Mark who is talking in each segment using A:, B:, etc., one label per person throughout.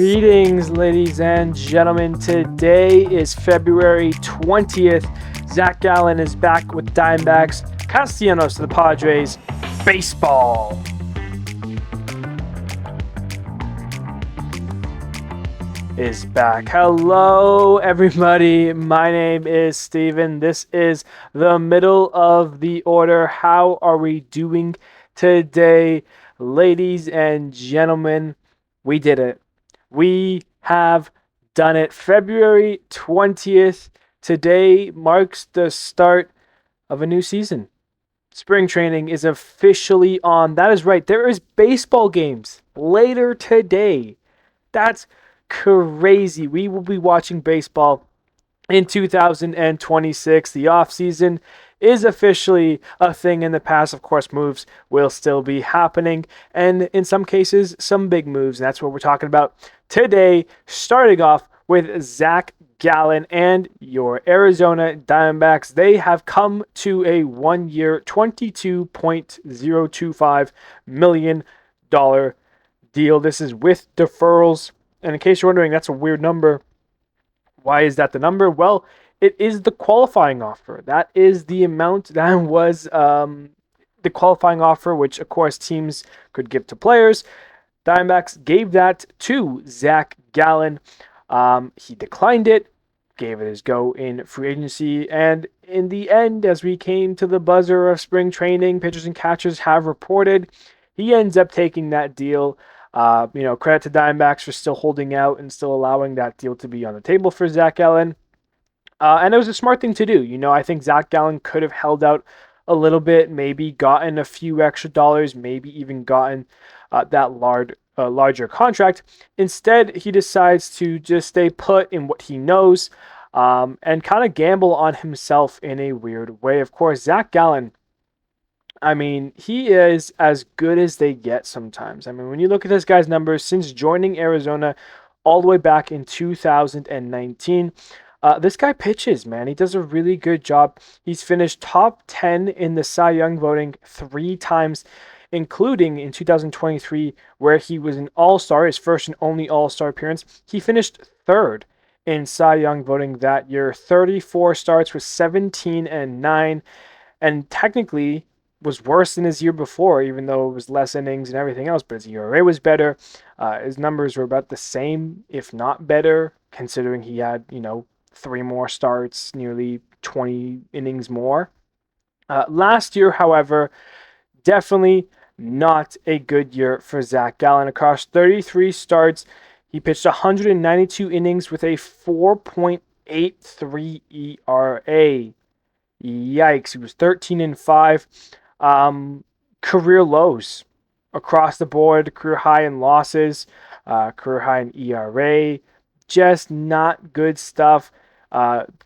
A: Greetings, ladies and gentlemen. Today is February 20th. Zac Gallen is back with Diamondbacks. Castellanos to the Padres. Baseball is back. Hello, everybody. My name is Steven. This is the middle of the order. How are we doing today, ladies and gentlemen? We did it. We have done it. February 20th. Today marks the start of a new season. Spring training is officially on. That is right. There is baseball games later today. That's crazy. We will be watching baseball in 2026. The offseason is officially a thing in the past. Of course, moves will still be happening, and in some cases, some big moves. And that's what we're talking about today, starting off with Zac Gallen and your Arizona Diamondbacks. They have come to a 1-year, $22.025 million deal. This is with deferrals. And in case you're wondering, that's a weird number. Why is that the number? Well, it is the qualifying offer. That is the amount that was the qualifying offer, which, of course, teams could give to players. Diamondbacks gave that to Zac Gallen. He declined it, gave it his go in free agency, and in the end, as we came to the buzzer of spring training, pitchers and catchers have reported, he ends up taking that deal. Credit to Diamondbacks for still holding out and still allowing that deal to be on the table for Zac Gallen. And it was a smart thing to do. I think Zac Gallen could have held out a little bit, maybe gotten a few extra dollars, maybe even gotten that larger contract. Instead, he decides to just stay put in what he knows and kind of gamble on himself in a weird way. Of course, Zac Gallen, he is as good as they get sometimes. When you look at this guy's numbers since joining Arizona all the way back in 2019, this guy pitches, man. He does a really good job. He's finished top 10 in the Cy Young voting 3 times, including in 2023, where he was an all-star, his first and only all-star appearance. He finished 3rd in Cy Young voting that year. 34 starts with 17-9, and technically was worse than his year before, even though it was less innings and everything else, but his ERA was better. His numbers were about the same, if not better, considering he had, 3 more starts, nearly 20 innings more. Last year, however, definitely not a good year for Zac Gallen. Across 33 starts, he pitched 192 innings with a 4.83 ERA. Yikes, he was 13-5. Career lows across the board, career high in losses, career high in ERA, just not good stuff.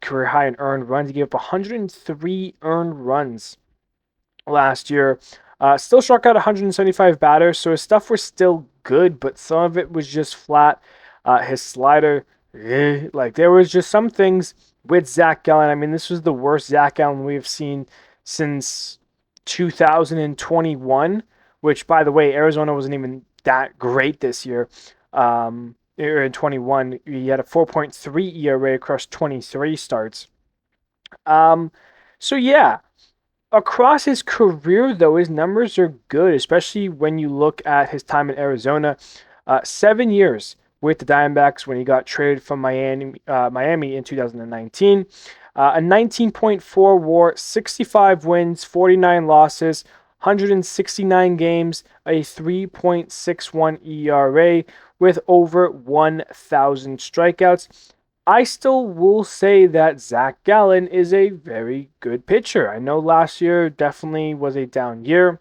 A: Career high in earned runs. He gave up 103 earned runs last year. Still struck out 175 batters, so his stuff was still good, but some of it was just flat. His slider, there was just some things with Zac Gallen. This was the worst Zac Gallen we've seen since 2021, which, by the way, Arizona wasn't even that great this year. In 21, he had a 4.3 ERA across 23 starts. Across his career, though, his numbers are good, especially when you look at his time in Arizona. 7 years with the Diamondbacks when he got traded from Miami in 2019. A 19.4 WAR, 65 wins, 49 losses, 169 games, a 3.61 ERA with over 1,000 strikeouts. I still will say that Zac Gallen is a very good pitcher. I know last year definitely was a down year.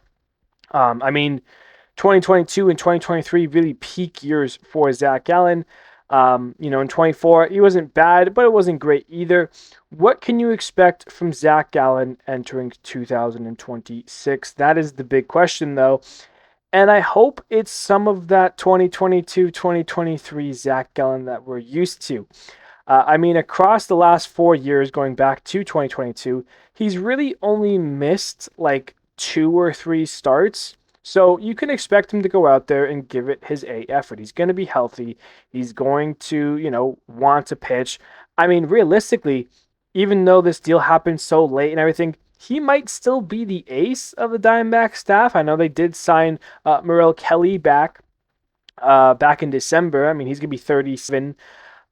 A: 2022 and 2023 really peak years for Zac Gallen. In 24, he wasn't bad, but it wasn't great either. What can you expect from Zac Gallen entering 2026? That is the big question, though. And I hope it's some of that 2022-2023 Zac Gallen that we're used to. Across the last 4 years, going back to 2022, he's really only missed 2 or 3 starts. So you can expect him to go out there and give it his A effort. He's going to be healthy. He's going to, want to pitch. I mean, realistically, even though this deal happened so late and everything, he might still be the ace of the Diamondback staff. I know they did sign Merrill Kelly back in December. I mean, he's going to be 37.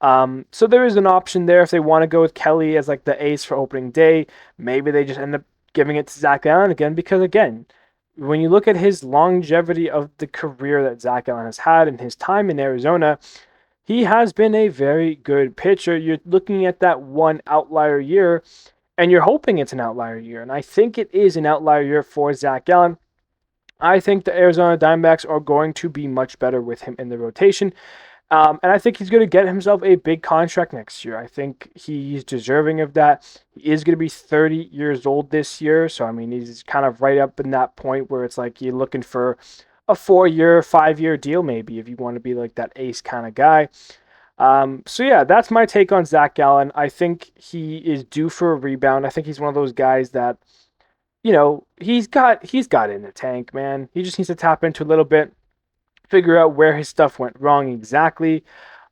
A: So there is an option there if they want to go with Kelly as like the ace for opening day. Maybe they just end up giving it to Zac Gallen again because, again, when you look at his longevity of the career that Zac Gallen has had and his time in Arizona, he has been a very good pitcher. You're looking at that one outlier year, and you're hoping it's an outlier year. And I think it is an outlier year for Zac Gallen. I think the Arizona Diamondbacks are going to be much better with him in the rotation. And I think he's going to get himself a big contract next year. I think he's deserving of that. He is going to be 30 years old this year. So, I mean, he's kind of right up in that point where it's like you're looking for a 4-year, 5-year deal, maybe, if you want to be like that ace kind of guy. So, yeah, that's my take on Zac Gallen. I think he is due for a rebound. I think he's one of those guys that, he's got it in the tank, man. He just needs to tap into a little bit, figure out where his stuff went wrong exactly,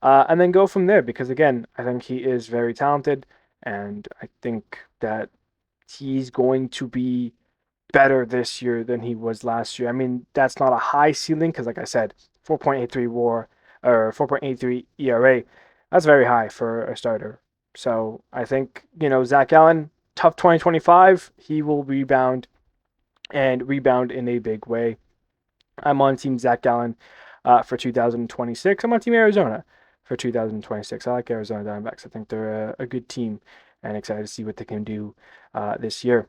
A: and then go from there. Because, again, I think he is very talented, and I think that he's going to be better this year than he was last year. I mean, that's not a high ceiling because, like I said, 4.83 WAR or 4.83 ERA, that's very high for a starter. So I think, Zac Gallen, tough 2025, he will rebound and rebound in a big way. I'm on Team Zac Gallen for 2026. I'm on Team Arizona for 2026. I like Arizona Diamondbacks. I think they're a good team and excited to see what they can do this year.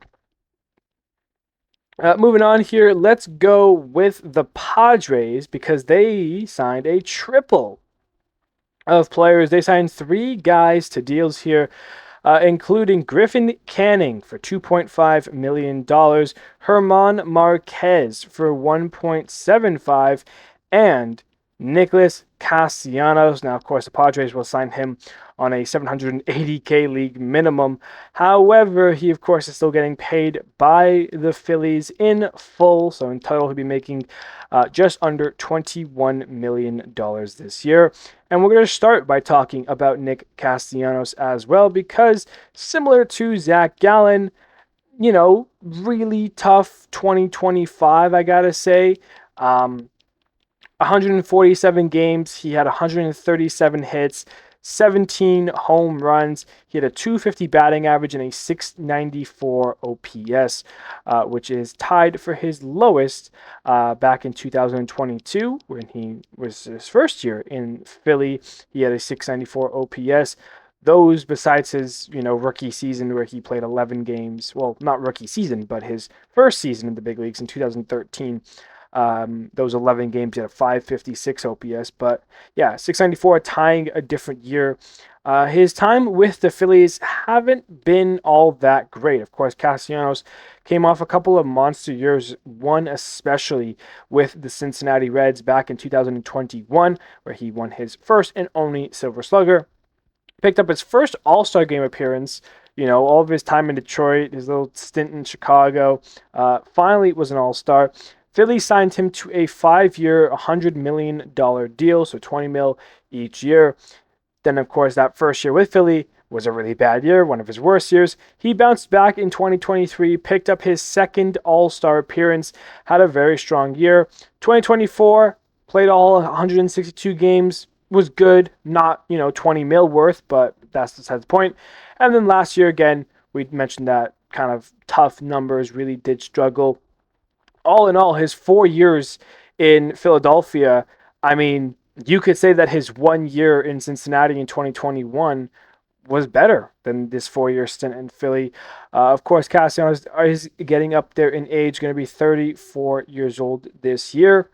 A: Moving on here, let's go with the Padres because they signed a triple of players. They signed 3 guys to deals here, including Griffin Canning for $2.5 million, Herman Marquez for $1.75, and Nicholas Castellanos. Now, of course, the Padres will sign him on a $780K league minimum. However, he, of course, is still getting paid by the Phillies in full. So in total, he'll be making just under $21 million this year. And we're going to start by talking about Nick Castellanos as well, because similar to Zac Gallen, really tough 2025, I got to say. 147 games, he had 137 hits, 17 home runs. He had a 250 batting average and a 694 OPS, which is tied for his lowest back in 2022 when he was his first year in Philly. He had a 694 OPS. Those besides his, rookie season where he played 11 games. Well, not rookie season, but his first season in the big leagues in 2013. Those 11 games, he had a 556 OPS, but yeah, 694, tying a different year. His time with the Phillies haven't been all that great. Of course, Castellanos came off a couple of monster years, one especially with the Cincinnati Reds back in 2021, where he won his first and only Silver Slugger. Picked up his first All-Star game appearance, all of his time in Detroit, his little stint in Chicago. Finally was an All-Star. Philly signed him to a 5-year, $100 million deal, so $20 million each year. Then, of course, that first year with Philly was a really bad year, one of his worst years. He bounced back in 2023, picked up his second All-Star appearance, had a very strong year. 2024, played all 162 games, was good, not, $20 million worth, but that's beside the point. And then last year, again, we mentioned that kind of tough numbers, really did struggle. All in all, his 4 years in Philadelphia, I mean, you could say that his 1 year in Cincinnati in 2021 was better than this 4-year stint in Philly. Of course, Castellanos is getting up there in age, going to be 34 years old this year.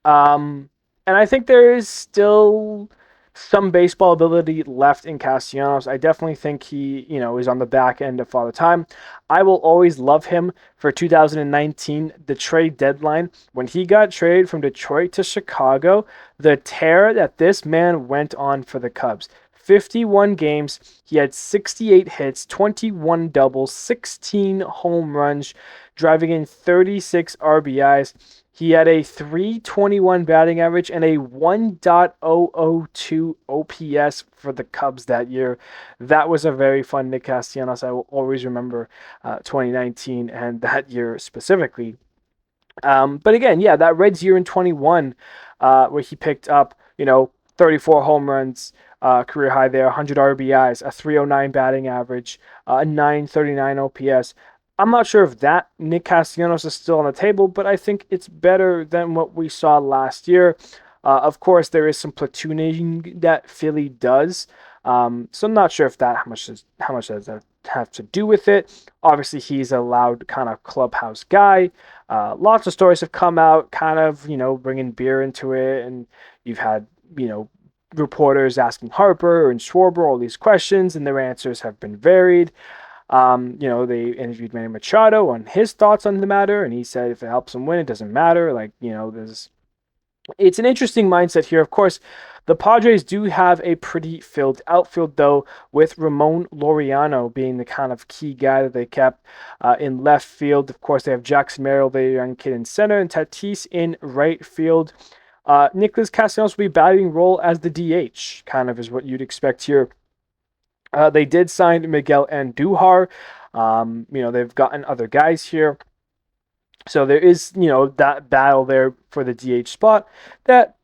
A: And I think there is still some baseball ability left in Castellanos. I definitely think he, is on the back end of Father Time. I will always love him for 2019, the trade deadline. When he got traded from Detroit to Chicago, the tear that this man went on for the Cubs. 51 games, he had 68 hits, 21 doubles, 16 home runs, driving in 36 RBIs. He had a 321 batting average and a 1.002 OPS for the Cubs that year. That was a very fun Nick Castellanos. I will always remember 2019 and that year specifically. But again, yeah, that Reds year in 21, where he picked up, 34 home runs, career high there, 100 RBIs, a 309 batting average, a 939 OPS. I'm not sure if that Nick Castellanos is still on the table, but I think it's better than what we saw last year. Of course, there is some platooning that Philly does, so I'm not sure if that how much does that have to do with it. Obviously, he's a loud kind of clubhouse guy. Lots of stories have come out, kind of bringing beer into it, and you've had reporters asking Harper and Schwarber all these questions, and their answers have been varied. They interviewed Manny Machado on his thoughts on the matter, and he said if it helps him win, it doesn't matter. It's an interesting mindset here. Of course, the Padres do have a pretty filled outfield, though, with Ramon Laureano being the kind of key guy that they kept in left field. Of course, they have Jackson Merrill, the young kid, in center, and Tatis in right field. Nicholas Castellanos will be batting role as the DH, kind of is what you'd expect here. They did sign Miguel Andujar. They've gotten other guys here. So there is, that battle there for the DH spot that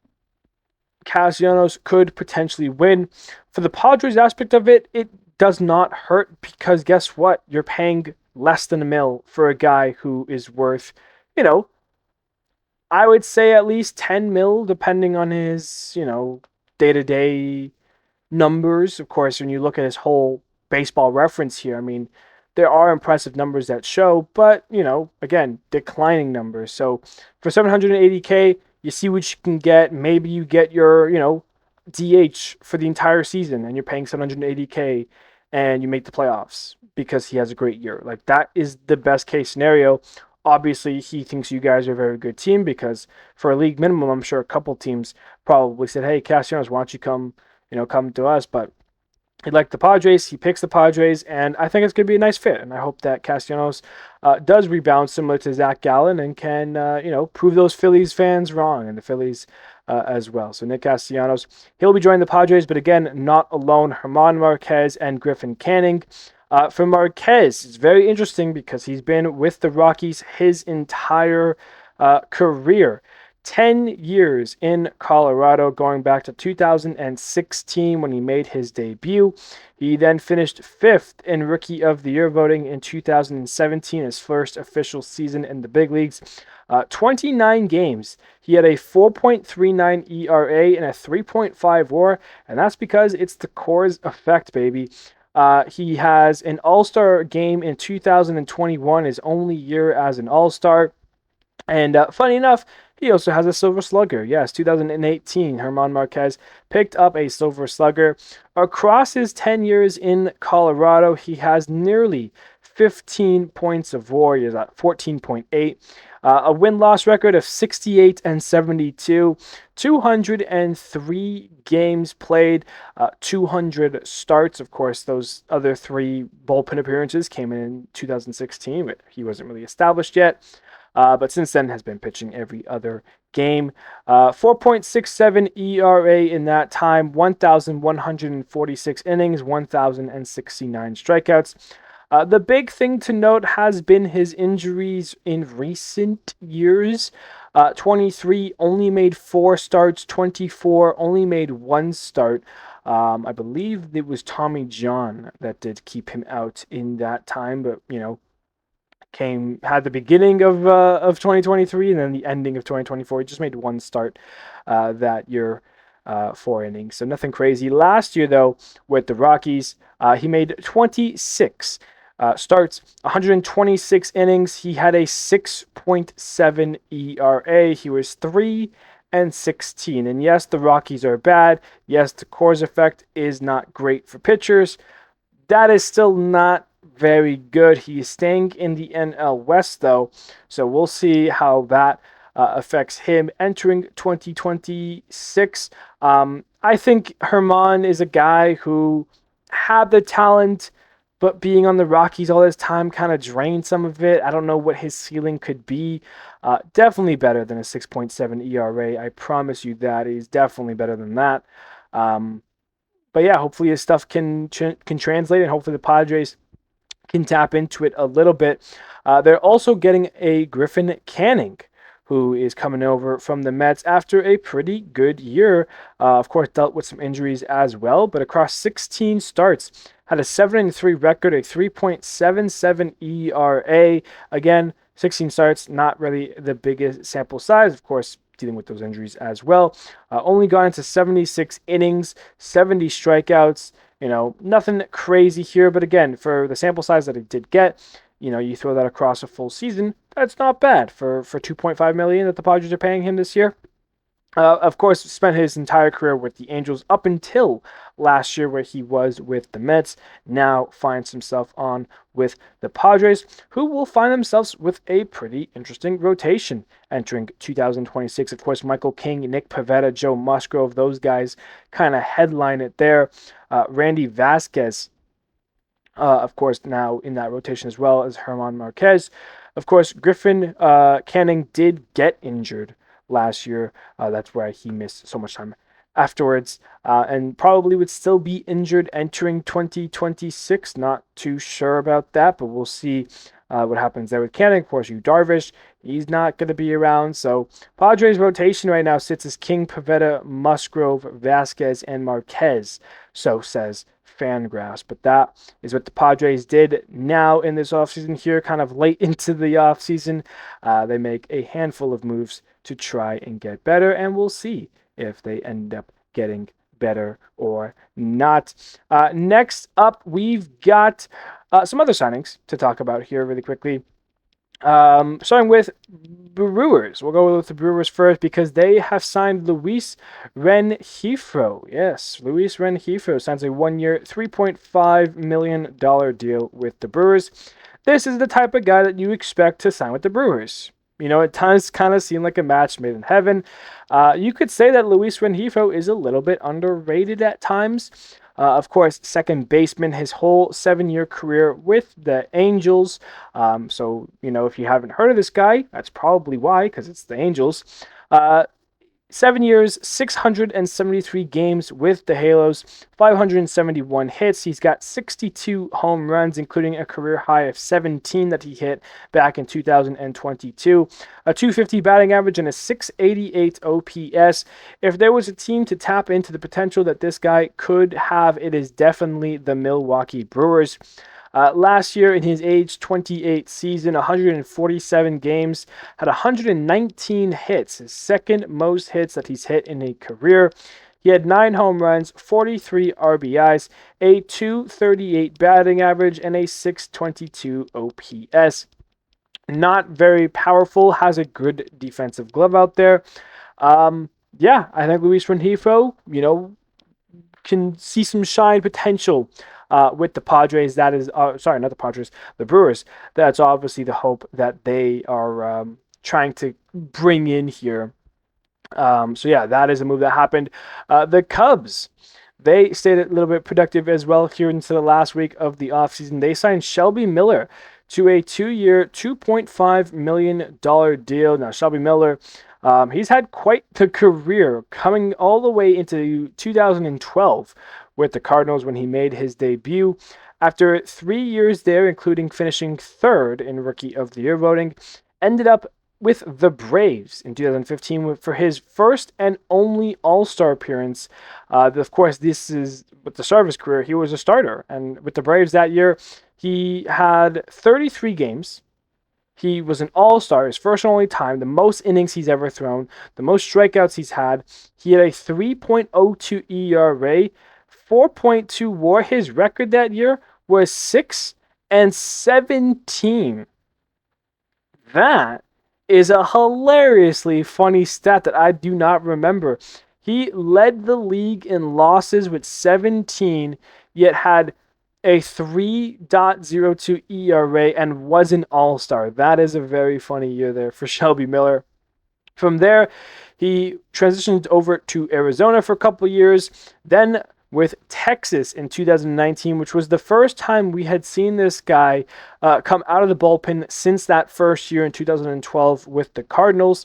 A: Castellanos could potentially win. For the Padres aspect of it, it does not hurt because guess what? You're paying less than $1 million for a guy who is worth, I would say at least $10 million, depending on his, day-to-day numbers. Of course, when you look at his whole baseball reference here, I mean, there are impressive numbers that show, but, again, declining numbers. So for $780K, you see what you can get. Maybe you get your, DH for the entire season and you're paying $780K and you make the playoffs because he has a great year. Like, that is the best case scenario. Obviously, he thinks you guys are a very good team because for a league minimum, I'm sure a couple teams probably said, hey, Castellanos, why don't you come to us? But he liked the Padres. He picks the Padres, and I think it's going to be a nice fit. And I hope that Castellanos does rebound similar to Zac Gallen and can, prove those Phillies fans wrong and the Phillies as well. So Nick Castellanos, he'll be joining the Padres, but again, not alone. German Marquez and Griffin Canning. For Marquez, it's very interesting because he's been with the Rockies his entire career. 10 years in Colorado, going back to 2016 when he made his debut. He then finished 5th in Rookie of the Year voting in 2017, his first official season in the big leagues. 29 games. He had a 4.39 ERA and a 3.5 WAR, and that's because it's the Coors effect, baby. He has an All-Star game in 2021, his only year as an All-Star. And funny enough, he also has a Silver Slugger. Yes, 2018, German Marquez picked up a Silver Slugger. Across his 10 years in Colorado, he has nearly 15 points of WAR. He is at 14.8. A win-loss record of 68 and 72. 203 games played, 200 starts. Of course, those other 3 bullpen appearances came in 2016, but he wasn't really established yet. But since then has been pitching every other game. 4.67 ERA in that time, 1,146 innings, 1,069 strikeouts. The big thing to note has been his injuries in recent years. 23 only made 4 starts, 24 only made 1 start. I believe it was Tommy John that did keep him out in that time, but had the beginning of 2023 and then the ending of 2024. He just made 1 start that year, 4 innings, so nothing crazy. Last year, though, with the Rockies, he made 26 starts, 126 innings. He had a 6.7 ERA. He was 3-16. And yes, the Rockies are bad. Yes, the Coors effect is not great for pitchers. That is still not very good. He is staying in the NL West, though, so we'll see how that affects him entering 2026. I think German is a guy who had the talent, but being on the Rockies all this time kind of drained some of it. I don't know what his ceiling could be. Definitely better than a 6.7 ERA. I promise you that. He's definitely better than that. But yeah, hopefully his stuff can translate, and hopefully the Padres can tap into it a little bit. They're also getting a Griffin Canning, who is coming over from the Mets after a pretty good year. Of course, dealt with some injuries as well, but across 16 starts, had a 7-3 record, a 3.77 ERA. Again, 16 starts, not really the biggest sample size, of course, dealing with those injuries as well. Only got into 76 innings, 70 strikeouts. Nothing crazy here, but again, for the sample size that he did get, you throw that across a full season, that's not bad for $2.5 million that the Padres are paying him this year. Of course, spent his entire career with the Angels up until last year, where he was with the Mets. Now finds himself on with the Padres, who will find themselves with a pretty interesting rotation entering 2026. Of course, Michael King, Nick Pivetta, Joe Musgrove, those guys kind of headline it there. Randy Vasquez, of course, now in that rotation as well as Herman Marquez. Of course, Griffin Canning did get injured last year. That's why he missed so much time afterwards, and probably would still be injured entering 2026. Not too sure about that, but we'll see what happens there with Canning. Of course, Yu Darvish, he's not going to be around. So Padres rotation right now sits as King, Pivetta, Musgrove, Vasquez, and Marquez. So says Fangraphs. But that is what the Padres did now in this offseason here, kind of late into the offseason. They make a handful of moves to try and get better, and we'll see if they end up getting better or not. Next up, we've got some other signings to talk about here really quickly. Starting with Brewers. We'll go with the Brewers first because they have signed Luis Rengifo. Yes, Luis Rengifo signs a 1-year, $3.5 million deal with the Brewers. This is the type of guy that you expect to sign with the Brewers. At times kind of seem like a match made in heaven. You could say that Luis Rengifo is a little bit underrated at times. Of course, second baseman his whole 7-year career with the Angels. So, if you haven't heard of this guy, that's probably why, because it's the Angels. 7 years, 673 games with the Halos, 571 hits. He's got 62 home runs, including a career high of 17 that he hit back in 2022. A 250 batting average and a 688 OPS. If there was a team to tap into the potential that this guy could have, it is definitely the Milwaukee Brewers. Last year, in his age 28 season, 147 games, had 119 hits, his second most hits that he's hit in a career. He had 9 home runs, 43 RBIs, a 238 batting average, and a 622 OPS. Not very powerful, has a good defensive glove out there. I think Luis Rengifo, can see some shine potential with the Padres. That is, not the Padres, the Brewers. That's obviously the hope that they are trying to bring in here. That is a move that happened. The Cubs, they stayed a little bit productive as well here into the last week of the offseason. They signed Shelby Miller to a 2-year, $2.5 million deal. Now, Shelby Miller, he's had quite the career, coming all the way into 2012 with the Cardinals when he made his debut. After 3 years there, including finishing 3rd in Rookie of the Year voting, ended up with the Braves in 2015 for his first and only All-Star appearance. Of course, this is with the start of his career, he was a starter. And with the Braves that year, he had 33 games. He was an All-Star, his first and only time, the most innings he's ever thrown, the most strikeouts he's had. He had a 3.02 ERA, 4.2 WAR. His record that year was 6-17. That is a hilariously funny stat that I do not remember. He led the league in losses with 17, yet had a 3.02 ERA and was an All-Star. That is a very funny year there for Shelby Miller. From there, he transitioned over to Arizona for a couple years, then with Texas in 2019, which was the first time we had seen this guy come out of the bullpen since that first year in 2012 with the Cardinals.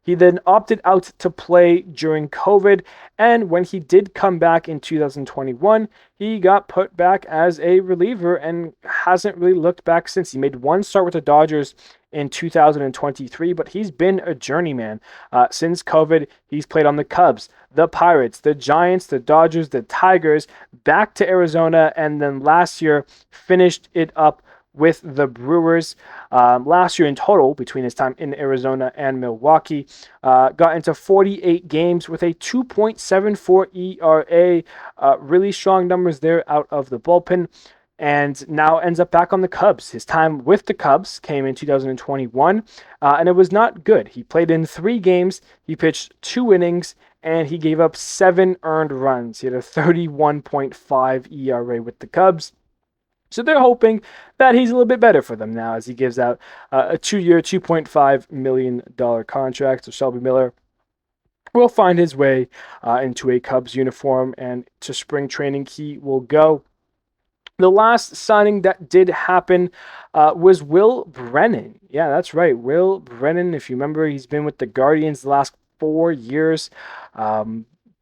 A: He then opted out to play during COVID, and when he did come back in 2021, he got put back as a reliever and hasn't really looked back since. He made one start with the Dodgers in 2023, but he's been a journeyman. Since COVID, he's played on the Cubs, the Pirates, the Giants, the Dodgers, the Tigers, back to Arizona, and then last year finished it up with the Brewers. Last year in total, between his time in Arizona and Milwaukee, got into 48 games with a 2.74 ERA. Really strong numbers there out of the bullpen. And now ends up back on the Cubs. His time with the Cubs came in 2021, and it was not good. He played in 3 games, he pitched 2 innings, and he gave up 7 earned runs. He had a 31.5 ERA with the Cubs. So they're hoping that he's a little bit better for them now as he gives out a 2-year, $2.5 million contract. So Shelby Miller will find his way into a Cubs uniform, and to spring training he will go. The last signing that did happen was Will Brennan. Yeah, that's right. Will Brennan, if you remember, he's been with the Guardians the last 4 years.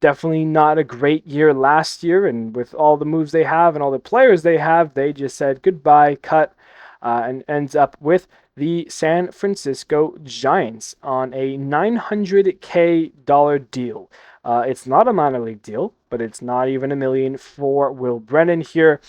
A: Definitely not a great year last year, and with all the moves they have and all the players they have, they just said goodbye, cut, and ends up with the San Francisco Giants on a $900K deal. It's not a minor league deal, but it's not even $1 million for Will Brennan here.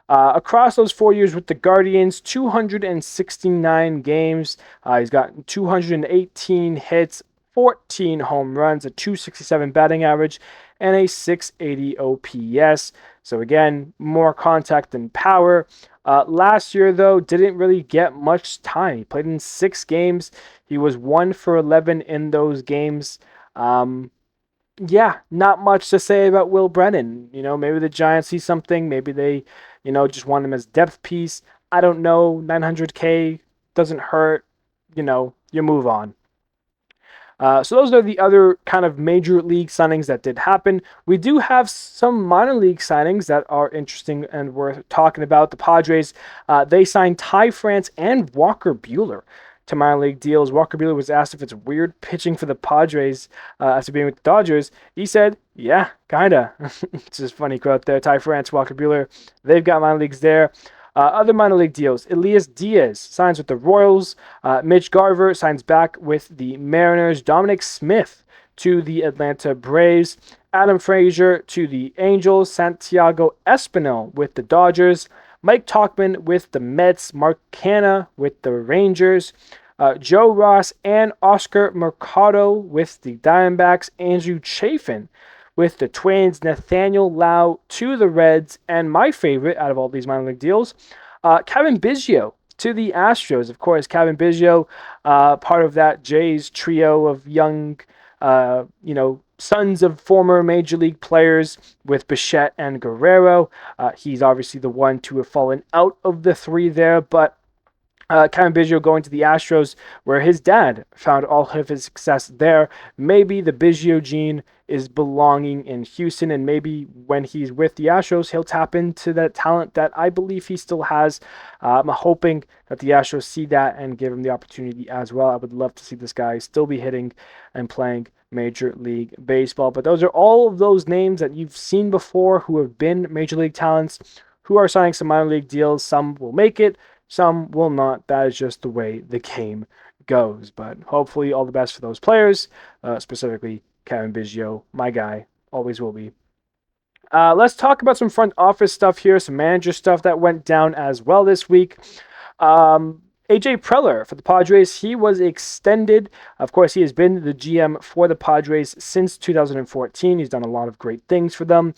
A: Across those 4 years with the Guardians, 269 games. He's got 218 hits, 14 home runs, a 267 batting average, and a 680 OPS. So again, more contact than power. Last year, though, didn't really get much time. He played in 6 games. He was 1 for 11 in those games. Yeah, not much to say about Will Brennan. Maybe the Giants see something. Maybe they, just want him as depth piece. I don't know. 900K doesn't hurt. You move on. So those are the other kind of major league signings that did happen. We do have some minor league signings that are interesting and worth talking about. The Padres, they signed Ty France and Walker Buehler to minor league deals. Walker Buehler was asked if it's weird pitching for the Padres after being with the Dodgers. He said, yeah, kinda. It's just a funny quote there. Ty France, Walker Buehler, they've got minor leagues there. Other minor league deals, Elias Diaz signs with the Royals. Mitch Garver signs back with the Mariners. Dominic Smith to the Atlanta Braves. Adam Frazier to the Angels. Santiago Espinal with the Dodgers. Mike Tauchman with the Mets. Mark Canha with the Rangers. Joe Ross and Oscar Mercado with the Diamondbacks. Andrew Chafin with the Twins, Nathaniel Lau to the Reds, and my favorite out of all these minor league deals, Kevin Biggio to the Astros. Of course, Kevin Biggio, part of that Jays trio of young, sons of former Major League players with Bichette and Guerrero. He's obviously the one to have fallen out of the 3 there, but Kevin Biggio going to the Astros, where his dad found all of his success there. Maybe the Biggio gene is belonging in Houston, and maybe when he's with the Astros, he'll tap into that talent that I believe he still has. I'm hoping that the Astros see that and give him the opportunity as well. I would love to see this guy still be hitting and playing Major League Baseball. But those are all of those names that you've seen before who have been Major League talents, who are signing some minor league deals. Some will make it, some will not. That is just the way the game goes. But hopefully all the best for those players, specifically Kevin Biggio, my guy, always will be. Let's talk about some front office stuff here, some manager stuff that went down as well this week. AJ Preller for the Padres, he was extended. Of course, he has been the GM for the Padres since 2014. He's done a lot of great things for them.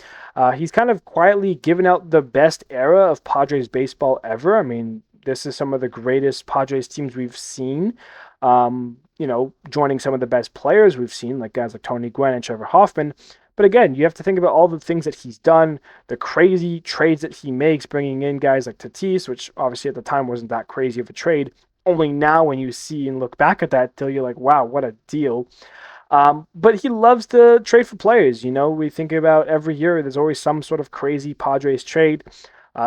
A: He's kind of quietly given out the best era of Padres baseball ever. I mean, this is some of the greatest Padres teams we've seen. Joining some of the best players we've seen, like guys like Tony Gwynn and Trevor Hoffman. But again, you have to think about all the things that he's done, the crazy trades that he makes, bringing in guys like Tatis, which obviously at the time wasn't that crazy of a trade. Only now when you see and look back at that, till you're like, wow, what a deal. But he loves to trade for players. We think about every year, there's always some sort of crazy Padres trade.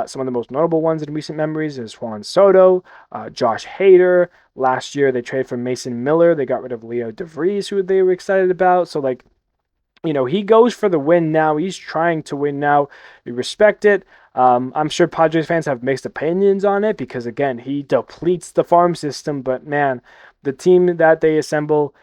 A: Some of the most notable ones in recent memories is Juan Soto, Josh Hader. Last year, they traded for Mason Miller. They got rid of Leo DeVries, who they were excited about. So, he goes for the win now. He's trying to win now. We respect it. I'm sure Padres fans have mixed opinions on it because, again, he depletes the farm system. But, man, the team that they assemble,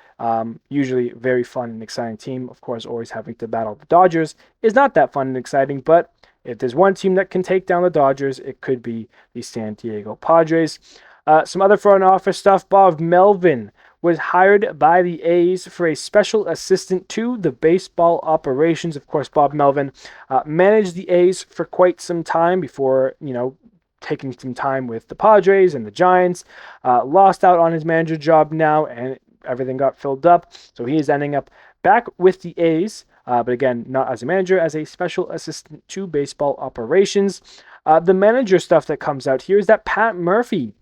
A: usually very fun and exciting team. Of course, always having to battle the Dodgers is not that fun and exciting. But if there's one team that can take down the Dodgers, it could be the San Diego Padres. Some other front office stuff. Bob Melvin was hired by the A's for a special assistant to the baseball operations. Of course, Bob Melvin managed the A's for quite some time before, taking some time with the Padres and the Giants. Lost out on his manager job now, and everything got filled up. So he is ending up back with the A's, but again, not as a manager, as a special assistant to baseball operations. The manager stuff that comes out here is that Pat Murphy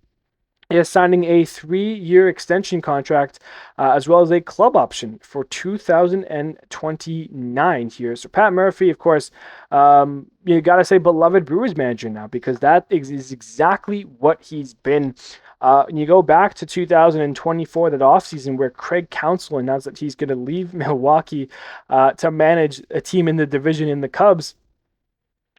A: is signing a 3-year extension contract, as well as a club option for 2029 here. So Pat Murphy, of course, you got to say beloved Brewers manager now, because that is exactly what he's been. And you go back to 2024, that offseason, where Craig Counsell announced that he's going to leave Milwaukee to manage a team in the division in the Cubs.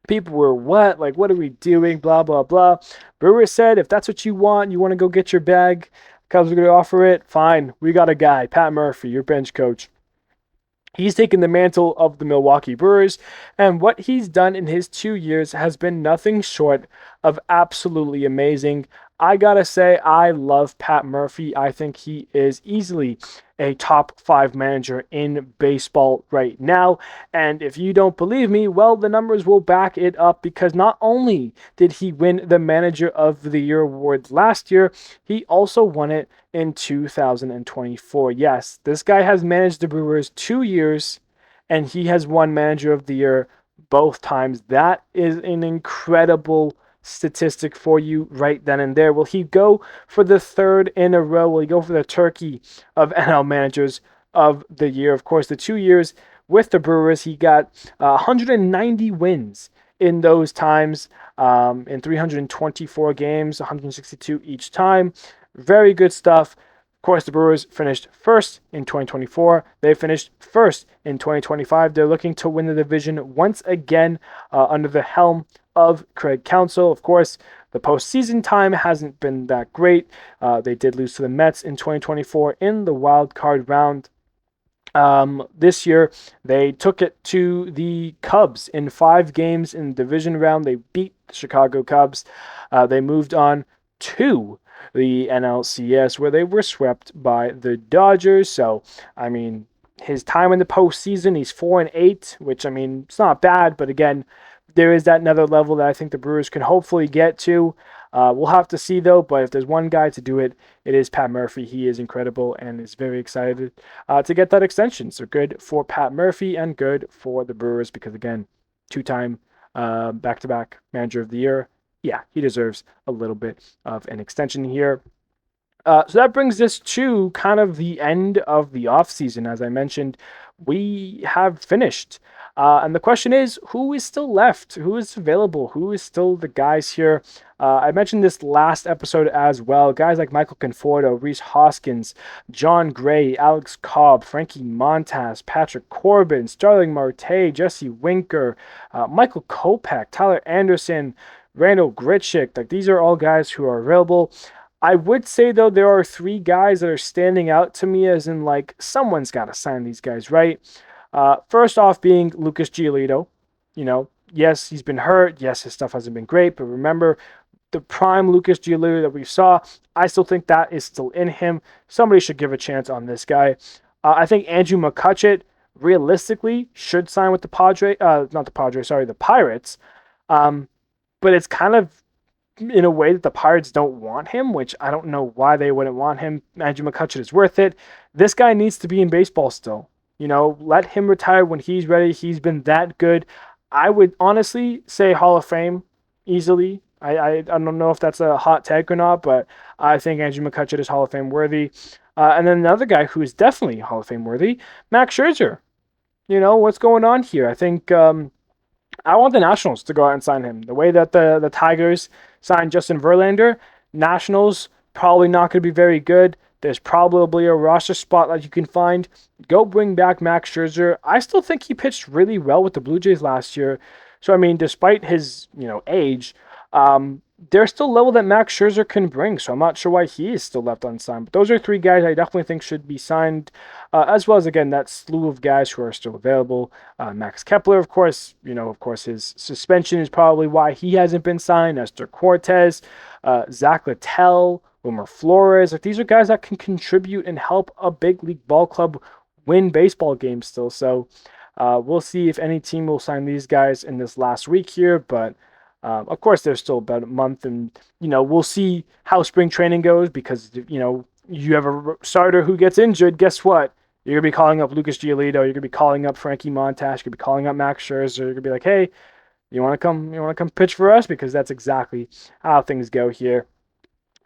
A: People were, what? Like, what are we doing? Blah, blah, blah. Brewers said, if that's what you want to go get your bag, Cubs are going to offer it, fine. We got a guy, Pat Murphy, your bench coach. He's taken the mantle of the Milwaukee Brewers, and what he's done in his 2 years has been nothing short of absolutely amazing. I gotta say, I love Pat Murphy. I think he is easily a top 5 manager in baseball right now. And if you don't believe me, well, the numbers will back it up, because not only did he win the Manager of the Year award last year, he also won it in 2024. Yes, this guy has managed the Brewers 2 years, and he has won Manager of the Year both times. That is an incredible statistic for you right then and there. Will he go for the 3rd in a row? Will he go for the turkey of NL Managers of the Year? Of course, the 2 years with the Brewers, he got 190 wins in those times, in 324 games, 162 each time. Very good stuff. Of course, the Brewers finished first in 2024. They finished first in 2025. They're looking to win the division once again under the helm of Craig Counsell. Of course, the postseason time hasn't been that great. They did lose to the Mets in 2024 in the wild card round. This year, they took it to the Cubs in 5 games in the division round. They beat the Chicago Cubs. They moved on to the NLCS, where they were swept by the Dodgers. So, his time in the postseason, he's 4-8, which, it's not bad, but again, there is that another level that I think the Brewers can hopefully get to. We'll have to see, though, but if there's one guy to do it, it is Pat Murphy. He is incredible and is very excited to get that extension. So good for Pat Murphy and good for the Brewers, because, again, 2-time back-to-back Manager of the Year. Yeah, he deserves a little bit of an extension here. So that brings us to kind of the end of the offseason. As I mentioned, we have finished. And the question is, who is still left? Who is available? Who is still the guys here? I mentioned this last episode as well. Guys like Michael Conforto, Rhys Hoskins, John Gray, Alex Cobb, Frankie Montas, Patrick Corbin, Starling Marte, Jesse Winker, Michael Kopech, Tyler Anderson, Randall Grichuk. Like, these are all guys who are available. I would say, though, there are 3 guys that are standing out to me, as in, someone's got to sign these guys, right? First off being Lucas Giolito. Yes, he's been hurt. Yes, his stuff hasn't been great. But remember, the prime Lucas Giolito that we saw, I still think that is still in him. Somebody should give a chance on this guy. I think Andrew McCutcheon, realistically, should sign with the Pirates. But it's kind of in a way that the Pirates don't want him, which I don't know why they wouldn't want him. Andrew McCutcheon is worth it. This guy needs to be in baseball still. Let him retire when he's ready. He's been that good. I would honestly say Hall of Fame easily. I don't know if that's a hot take or not, but I think Andrew McCutcheon is Hall of Fame worthy. And then another guy who is definitely Hall of Fame worthy, Max Scherzer. What's going on here? I think I want the Nationals to go out and sign him. The way that the Tigers signed Justin Verlander, Nationals probably not going to be very good. There's probably a roster spot that you can find. Go bring back Max Scherzer. I still think he pitched really well with the Blue Jays last year. So, I mean, despite his, age, there's still level that Max Scherzer can bring. So I'm not sure why he is still left unsigned. But those are three guys I definitely think should be signed, as well as, again, that slew of guys who are still available. Max Kepler, of course, his suspension is probably why he hasn't been signed. Nestor Cortez, Zach Littell, Wilmer Flores. These are guys that can contribute and help a big league ball club win baseball games still. So we'll see if any team will sign these guys in this last week here. But of course, there's still about a month, and we'll see how spring training goes because you have a starter who gets injured. Guess what? You're gonna be calling up Lucas Giolito. You're gonna be calling up Frankie Montas. You're gonna be calling up Max Scherzer. You're gonna be like, hey, you want to come? You want to come pitch for us? Because that's exactly how things go here.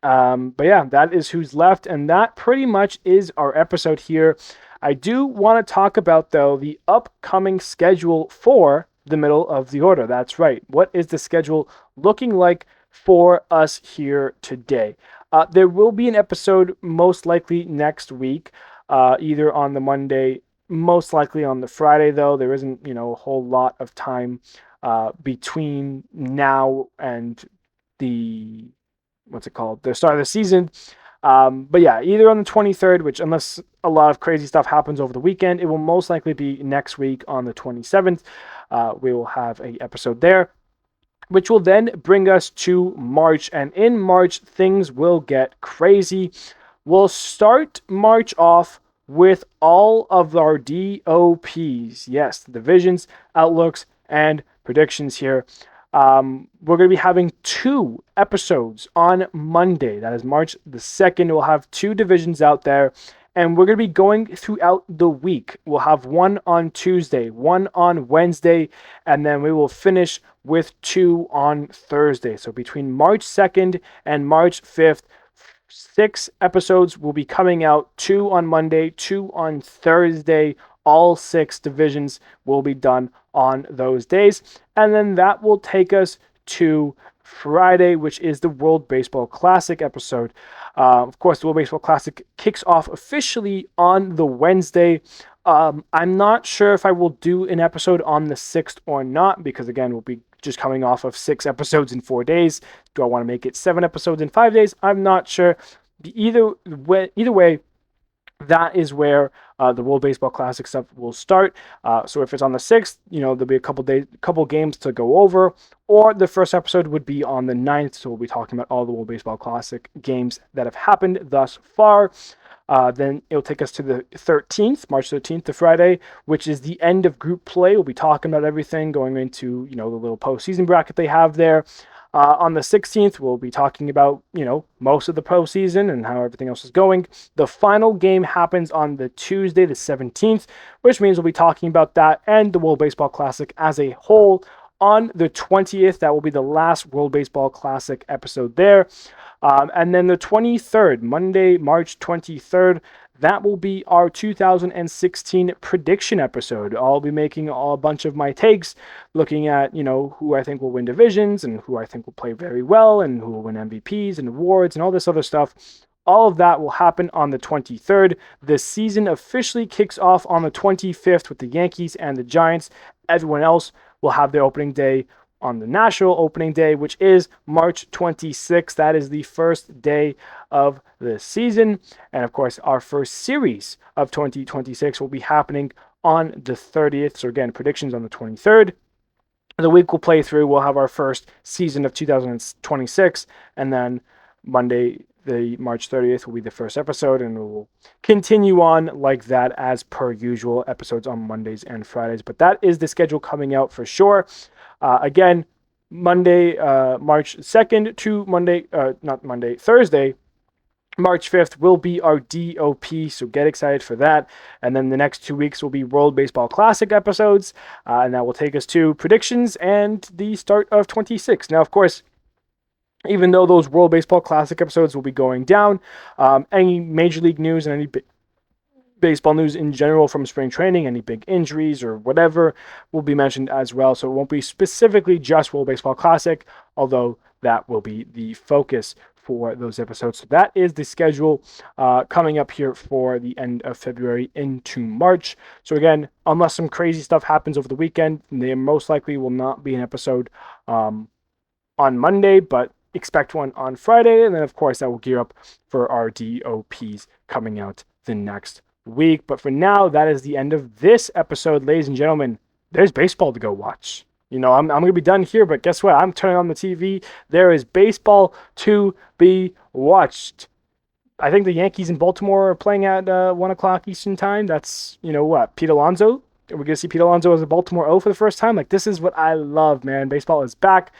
A: But yeah, that is who's left, and that pretty much is our episode here. I do want to talk about, though, the upcoming schedule for the middle of the order. That's right. What is the schedule looking like for us here today? There will be an episode most likely next week, either on the Monday, most likely on the Friday, though. There isn't, a whole lot of time between now and the start of the season. But yeah, either on the 23rd, which unless a lot of crazy stuff happens over the weekend, it will most likely be next week on the 27th. We will have an episode there, which will then bring us to March. And in March, things will get crazy. We'll start March off with all of our DOPs. Yes, the divisions, outlooks, and predictions here. We're going to be having 2 episodes on Monday. That is March the 2nd. We'll have 2 divisions out there, and we're going to be going throughout the week. We'll have 1 on Tuesday, 1 on Wednesday, and then we will finish with 2 on Thursday. So between March 2nd and March 5th, 6 episodes will be coming out, 2 on Monday, 2 on Thursday. All 6 divisions will be done on those days. And then that will take us to Friday, which is the World Baseball Classic episode. Of course, the World Baseball Classic kicks off officially on the Wednesday. I'm not sure if I will do an episode on the 6th or not, because again, we'll be just coming off of 6 episodes in 4 days. Do I want to make it 7 episodes in 5 days? I'm not sure. Either way, that is where the World Baseball Classic stuff will start. So if it's on the 6th, there'll be a couple games to go over, or the first episode would be on the 9th. So we'll be talking about all the World Baseball Classic games that have happened thus far. Then it'll take us to the 13th, March 13th to Friday, which is the end of group play. We'll be talking about everything going into, the little postseason bracket they have there. On the 16th, we'll be talking about, most of the postseason and how everything else is going. The final game happens on the Tuesday, the 17th, which means we'll be talking about that and the World Baseball Classic as a whole. On the 20th, that will be the last World Baseball Classic episode there. And then the 23rd, Monday, March 23rd, that will be our 2016 prediction episode. I'll be making a bunch of my takes, looking at, who I think will win divisions and who I think will play very well and who will win MVPs and awards and all this other stuff. All of that will happen on the 23rd. The season officially kicks off on the 25th with the Yankees and the Giants. Everyone else will have their opening day on the national opening day, which is March 26th. That is the first day of the season. And of course, our first series of 2026 will be happening on the 30th. So again, predictions on the 23rd. The week we'll play through, we'll have our first season of 2026. And then Monday, the March 30th will be the first episode, and we'll continue on like that as per usual, episodes on Mondays and Fridays. But that is the schedule coming out for sure. Again, Monday, March 2nd to Thursday, March 5th will be our DOP, so get excited for that. And then the next 2 weeks will be World Baseball Classic episodes, and that will take us to predictions and the start of 26. Now, of course, even though those World Baseball Classic episodes will be going down, any Major League news and any baseball news in general from spring training, any big injuries or whatever, will be mentioned as well. So it won't be specifically just World Baseball Classic, although that will be the focus for those episodes. So that is the schedule coming up here for the end of February into March. So again, unless some crazy stuff happens over the weekend, there most likely will not be an episode on Monday, but expect one on Friday. And then, of course, that will gear up for our DOPs coming out the next week. But for now, that is the end of this episode, ladies and gentlemen. There's baseball to go watch. I'm going to be done here, but guess what? I'm turning on the TV. There is baseball to be watched. I think the Yankees in Baltimore are playing at 1 o'clock Eastern time. That's, Pete Alonso. We're going to see Pete Alonso as a Baltimore O for the first time. Like, this is what I love, man. Baseball is back.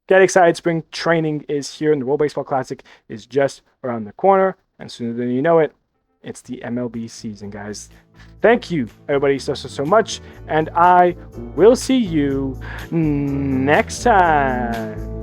A: Get excited. Spring training is here, and the World Baseball Classic is just around the corner. And sooner than you know it, it's the MLB season, guys. Thank you, everybody, so much. And I will see you next time.